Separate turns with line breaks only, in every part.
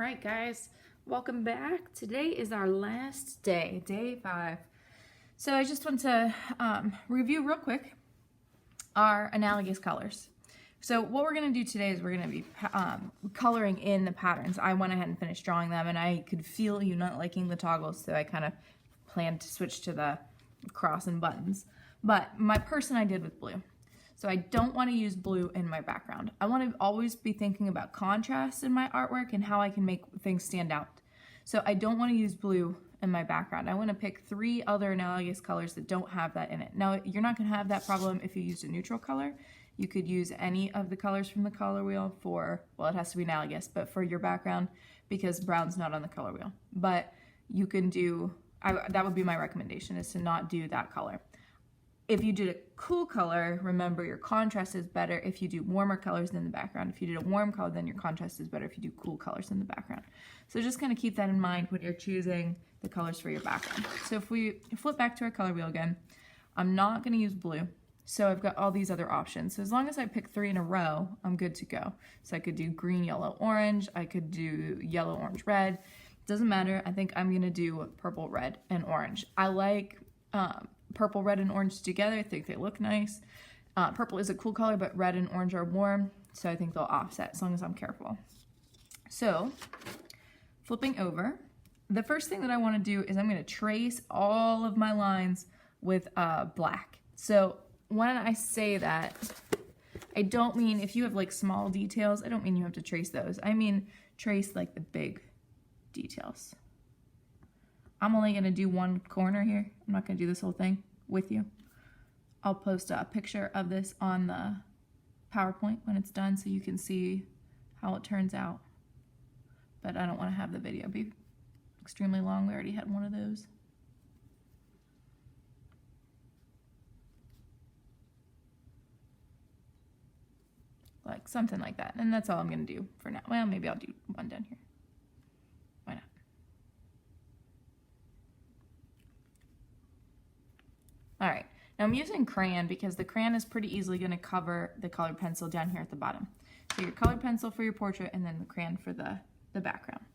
right, guys, welcome back. Today is our last day, day 5. So I just want to review real quick our analogous colors. So what we're going to do today is we're going to be coloring in the patterns. I went ahead and finished drawing them, and I could feel you not liking the toggles, so I kind of planned to switch to the cross and buttons. But my person I did with blue. So I don't want to use blue in my background. I want to always be thinking about contrast in my artwork and how I can make things stand out. So I don't want to use blue in my background. I want to pick 3 other analogous colors that don't have that in it. Now, you're not going to have that problem if you used a neutral color. You could use any of the colors from the color wheel for, well, it has to be analogous, but for your background, because brown's not on the color wheel. But you can do, that would be my recommendation, is to not do that color. If you did a cool color, remember your contrast is better if you do warmer colors in the background. If you did a warm color, then your contrast is better if you do cool colors in the background. So just kind of keep that in mind when you're choosing the colors for your background. So if we flip back to our color wheel again, I'm not going to use blue. So I've got all these other options. So as long as I pick 3 in a row, I'm good to go. So I could do green, yellow, orange. I could do yellow, orange, red. Doesn't matter. I think I'm going to do purple, red, and orange. I like purple, red, and orange together. I think they look nice. Purple is a cool color, but red and orange are warm, so I think they'll offset as long as I'm careful. So, flipping over, the first thing that I want to do is I'm going to trace all of my lines with black. So, when I say that, I don't mean if you have like small details, I don't mean you have to trace those. I mean trace like the big details. I'm only going to do one corner here. I'm not going to do this whole thing with you. I'll post a picture of this on the PowerPoint when it's done so you can see how it turns out. But I don't want to have the video be extremely long. We already had one of those. Like something like that. And that's all I'm going to do for now. Well, maybe I'll do one down here. Why not? All right, now I'm using crayon because the crayon is pretty easily going to cover the colored pencil down here at the bottom. So your colored pencil for your portrait and then the crayon for the background.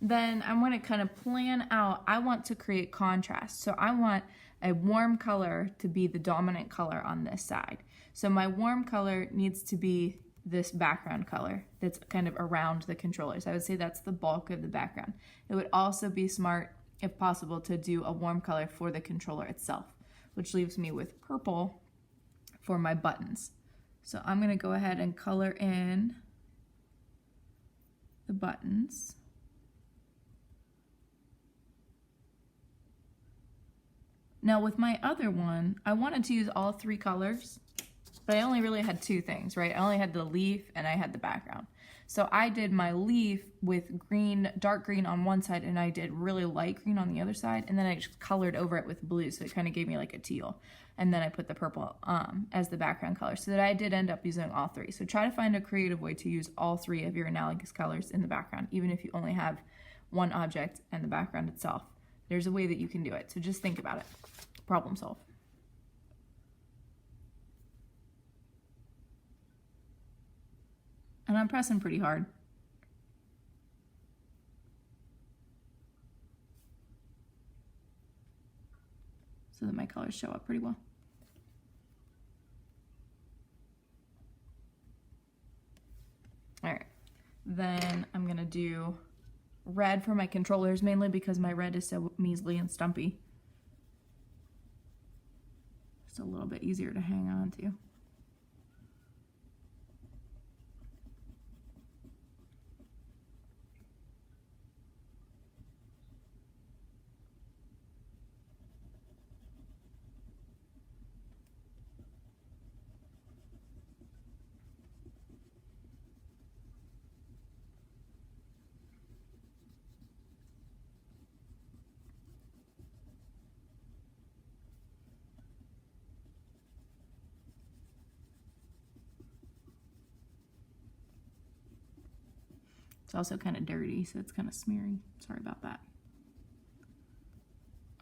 Then I'm going to kind of plan out, I want to create contrast. So I want a warm color to be the dominant color on this side. So my warm color needs to be this background color that's kind of around the controllers. I would say that's the bulk of the background. It would also be smart, if possible, to do a warm color for the controller itself, which leaves me with purple for my buttons. So I'm going to go ahead and color in the buttons. Now with my other one, I wanted to use all 3 colors, but I only really had 2 things, right? I only had the leaf and I had the background. So I did my leaf with green, dark green on one side, and I did really light green on the other side, and then I just colored over it with blue, so it kind of gave me like a teal. And then I put the purple as the background color, so that I did end up using all 3. So try to find a creative way to use all 3 of your analogous colors in the background, even if you only have one object and the background itself. There's a way that you can do it, so just think about it. Problem solve. And I'm pressing pretty hard. So that my colors show up pretty well. All right, then I'm gonna do red for my controllers, mainly because my red is so measly and stumpy. Just a little bit easier to hang on to. It's also kind of dirty, so it's kind of smeary. Sorry about that.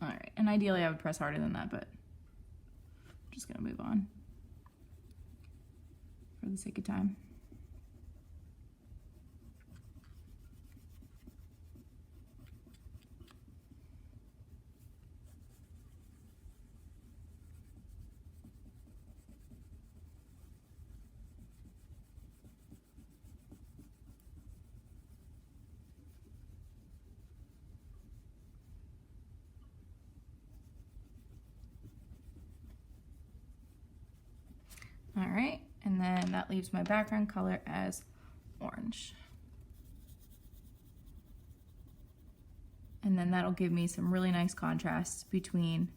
All right, and ideally I would press harder than that, but I'm just gonna move on for the sake of time. All right, and then that leaves my background color as orange. And then that'll give me some really nice contrast between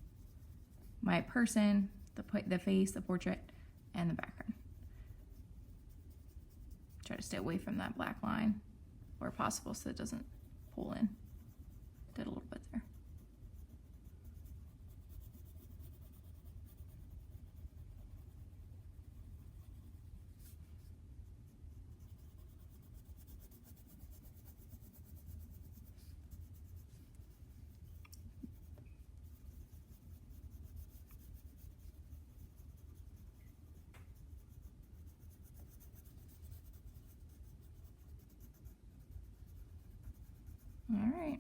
my person, the face, the portrait, and the background. Try to stay away from that black line where possible so it doesn't pull in. Did a little bit there. All right.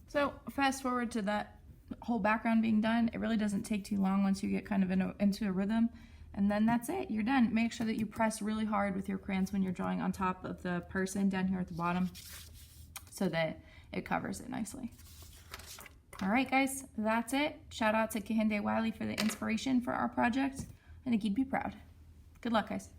So fast forward to that whole background being done. It really doesn't take too long once you get kind of into a rhythm. And then that's it, you're done. Make sure that you press really hard with your crayons when you're drawing on top of the person down here at the bottom so that it covers it nicely. All right, guys, that's it. Shout out to Kehinde Wiley for the inspiration for our project. I think he'd be proud. Good luck, guys.